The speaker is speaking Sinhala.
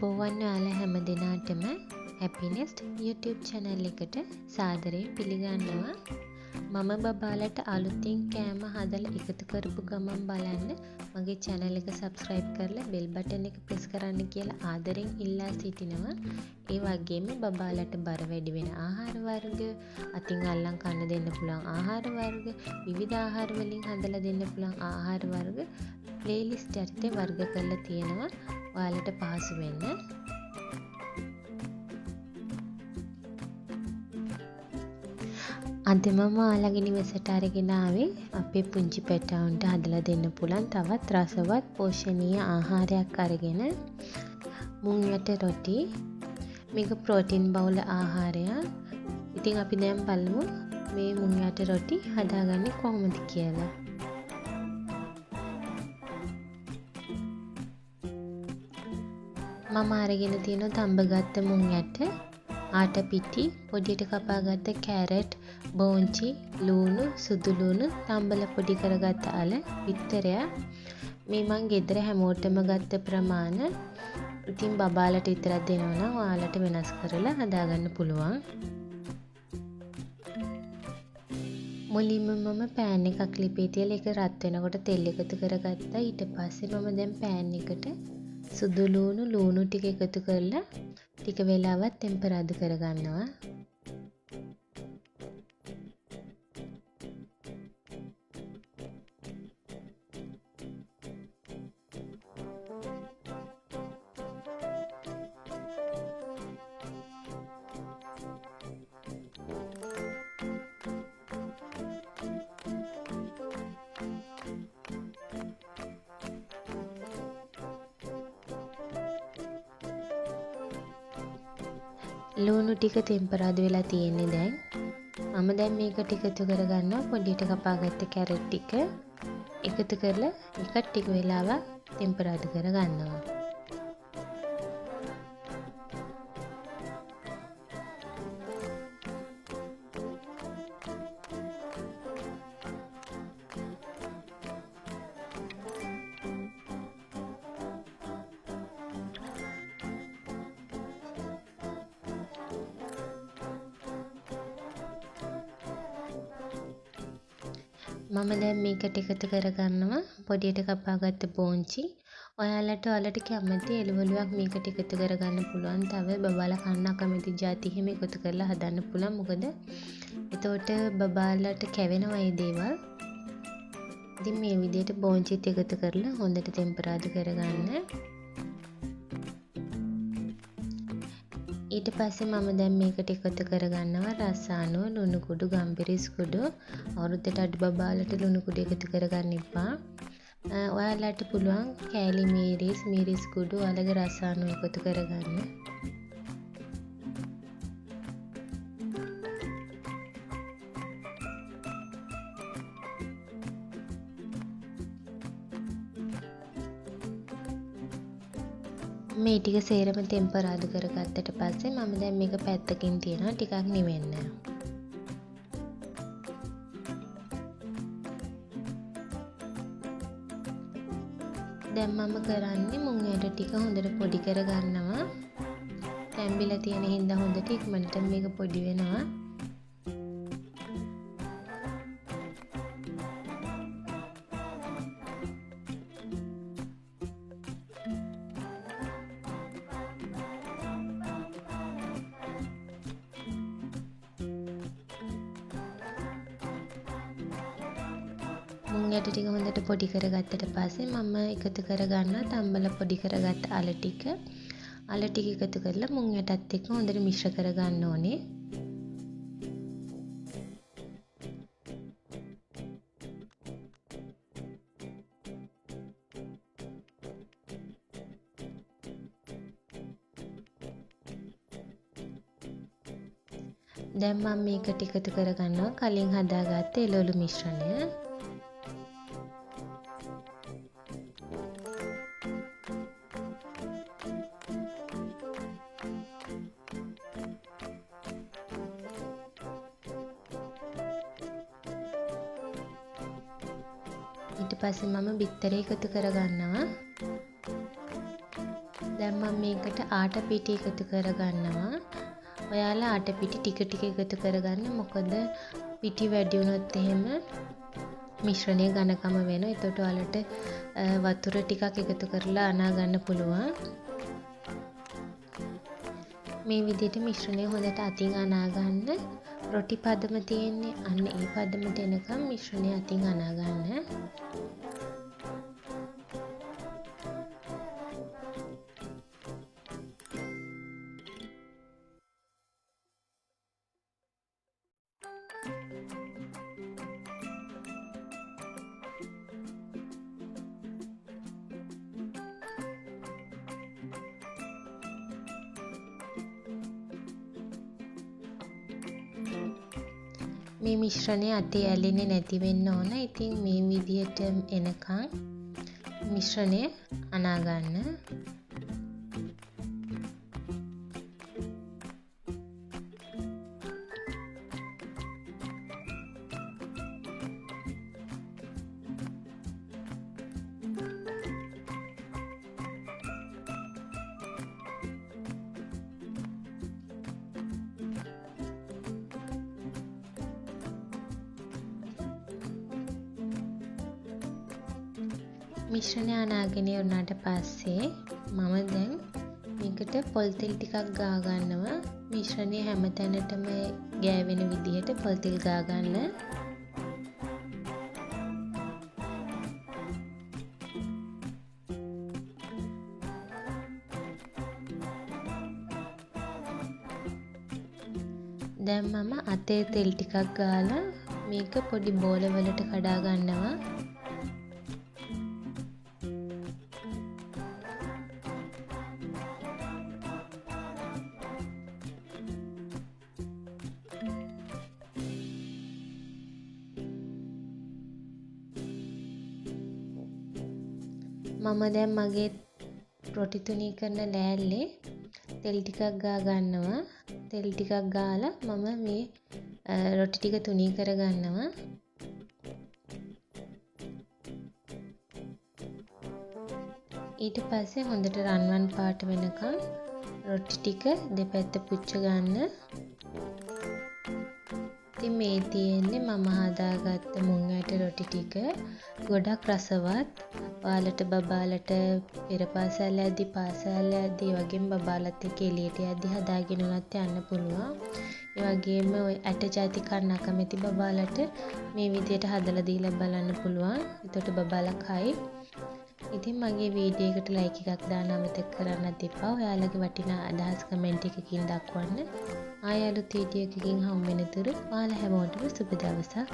අයිබෝවන් ඔයාලා හැම දිනාටම හැපිනෙස්ට් YouTube channel එකට සාදරයෙන් පිළිගන්නවා. මම බබාලට අලුතින් කෑම හදලා එකතු කරපු ගමන් බලන්න මගේ channel එක subscribe කරලා bell button එක press කරන්න කියලා ආදරෙන් ඉල්ලා සිටිනවා. ඒ වගේම බබාලට බර වැඩි වෙන ආහාර වර්ග, අතින් අල්ලන් කන්න දෙන්න පුළුවන් ආහාර වර්ග, විවිධ ආහාර වලින් හදලා දෙන්න පුළුවන් ආහාර වර්ග playlist යටතේ වර්ග කරලා තියෙනවා. ඔයාලට පහසු වෙන්න. අද මම ඔයාලගේ නිවසට අරගෙන ආවේ අපේ පුංචි පැටවුන්ට හදලා දෙන්න පුළුවන් තවත් රසවත් පෝෂණීය ආහාරයක් අරගෙන මුං යට රොටි. මේක ප්‍රෝටීන් බහුල ආහාරයක්. ඉතින් අපි දැන් බලමු මේ මුං යට රොටි හදාගන්නේ කොහොමද කියලා. මම අරගෙන තියෙන තඹගත්ත මුං යට, ආට පිටි, පොඩියට කපාගත්ත කැරට්, බෝංචි, ලූණු, සුදු ලූණු, තම්බල පොඩි කරගත්ත අල, බිත්තරයක්. මේ මං ගෙදර හැමෝටම ගත්ත ප්‍රමාණ. ඉතින් බබාලට විතරක් දෙනවා නම් ඔයාලට වෙනස් කරලා හදාගන්න පුළුවන්. මුලින්ම මම පෑන් එකක් ලිපේ තියලා ඒක රත් වෙනකොට තෙල් එකතු කරගත්තා. ඊට පස්සේ මම දැන් පෑන් එකට සුදු ලූණු, ලූණු ටික එකතු කරලා ටික වෙලාවක් ටෙම්පරාදු කරගන්නවා. ලූණු ටික ටෙම්පරාදු වෙලා තියෙන්නේ දැන්. මම දැන් මේකට එකතු කරගන්නවා පොඩියට කපාගත්ත කැරට් ටික. එකතු කරලා ඒකත් ටික වෙලාවක් ටෙම්පරාදු කරගන්නවා. මම දැන් මේකට එකතු කරගන්නවා පොඩියට කපාගත්ත බෝංචි. ඔයාලට කැමති එළවලුවක් මේකට එකතු කරගන්න පුළුවන්. තව බබාලා කන්න අකමැති ಜಾති එහෙම එකතු කරලා හදන්න පුළුවන්. මොකද එතකොට බබාලට කැවෙනවා මේ දේවල්. ඉතින් මේ විදිහට බෝංචිත් එකතු කරලා හොඳට ටෙම්පරාදු කරගන්න. ඊට පස්සේ මම දැන් මේකට එකතු කරගන්නවා රසායන, ලුණු කුඩු, ගම්බිරිස් කුඩු. අවුරුද්දට අඩු බබාලට ලුණු කුඩු එකතු කරගන්න එපා. ඔයාලට පුළුවන් කෑලි මිරිස් කුඩු, ඔයාලගේ රසායන එකතු කරගන්න. මේ ටික සේරම ටෙම්පරාදු කරගත්තට පස්සේ මම දැන් මේක පැත්තකින් තියනවා ටිකක් නිවෙන්න. දැන් මම කරන්නේ මුං යට ටික හොඳට පොඩි කරගන්නවා. තැම්බිලා තියෙන හින්දා හොඳට ඉක්මනට මේක පොඩි වෙනවා. මුං යට ටික හොඳට පොඩි කරගත්තට පස්සේ මම එකතු කරගන්නවා තම්බල පොඩි කරගත්ත අල ටික. අල ටික එකතු කරලා මුං යටත් එක්ක හොඳට මිශ්‍ර කරගන්න ඕනේ. දැන් මම මේකට එකතු කරගන්නවා කලින් හදාගත්ත එළවලු මිශ්‍රණය. ඊට පස්සේ මම බිත්තරේ එකතු කරගන්නවා. දැන් මම මේකට ආට පිටි එකතු කරගන්නවා. ඔයාලා ආට පිටි ටික ටික එකතු කරගන්න. මොකද පිටි වැඩි වුණොත් එහෙම මිශ්‍රණය ඝනකම වෙනවා. එතකොට ඔයාලට වතුර ටිකක් එකතු කරලා අනා ගන්න පුළුවන්. මේ විදිහට මිශ්‍රණය හොඳට අතින් අනා ගන්න. රොටි පදම තියෙන්නේ අන්න ඒ පදමට එනකම් මිශ්‍රණය අතින් අනා ගන්න. මේ මිශ්‍රණය අතේ ඇලෙන්නේ නැති වෙන්න ඕන. ඉතින් මේ විදිහට එනකන් මිශ්‍රණය අනා ගන්න. මිශ්‍රණය අනාගෙන වුණාට පස්සේ මම දැන් මේකට පොල් තෙල් ටිකක් ගා ගන්නවා. මිශ්‍රණය හැම තැනටම ගෑවෙන විදිහට පොල් තෙල් ගා ගන්න. දැන් මම අතේ තෙල් ටිකක් ගාලා මේක පොඩි බෝල වලට කඩා ගන්නවා. මම දැන් මගේ රොටි තුනී කරන ලෑල්ලේ තෙල් ටිකක් ගා ගන්නවා. තෙල් ටිකක් ගාලා මම මේ රොටි ටික තුනී කර ගන්නවා. ඊට පස්සේ හොඳට රන්වන් පාට වෙනකම් රොටි ටික දෙපැත්ත පුච්ච ගන්න. ඉතින් මේ තියෙන්නේ මම හදාගත්ත මුං ඇට රොටි ටික. ගොඩක් රසවත්. ඔයාලට බබාලට පෙර පාසල් යද්දි පාසල් යද්දි වගේම බබාලත් එක්ක එළියට යද්දි හදාගෙන උනත් යන්න පුළුවන්. ඒ වගේම ඔය ඇට ජාති කන්න අකමැති බබාලට මේ විදියට හදලා දීලා බලන්න පුළුවන්. එතකොට බබාලා කයි. ඉතින් මගේ වීඩියෝ එකට ලයික් එකක් දාන්න අමතක කරන්නත් එපා. ඔයාලගේ වටිනා අදහස් කමෙන්ට් එකකින් දක්වන්න. ආයෙ අලුත් වීඩියෝ එකකින් හමු වෙනතුරු ඔයාලා හැමෝටම සුබ දවසක්.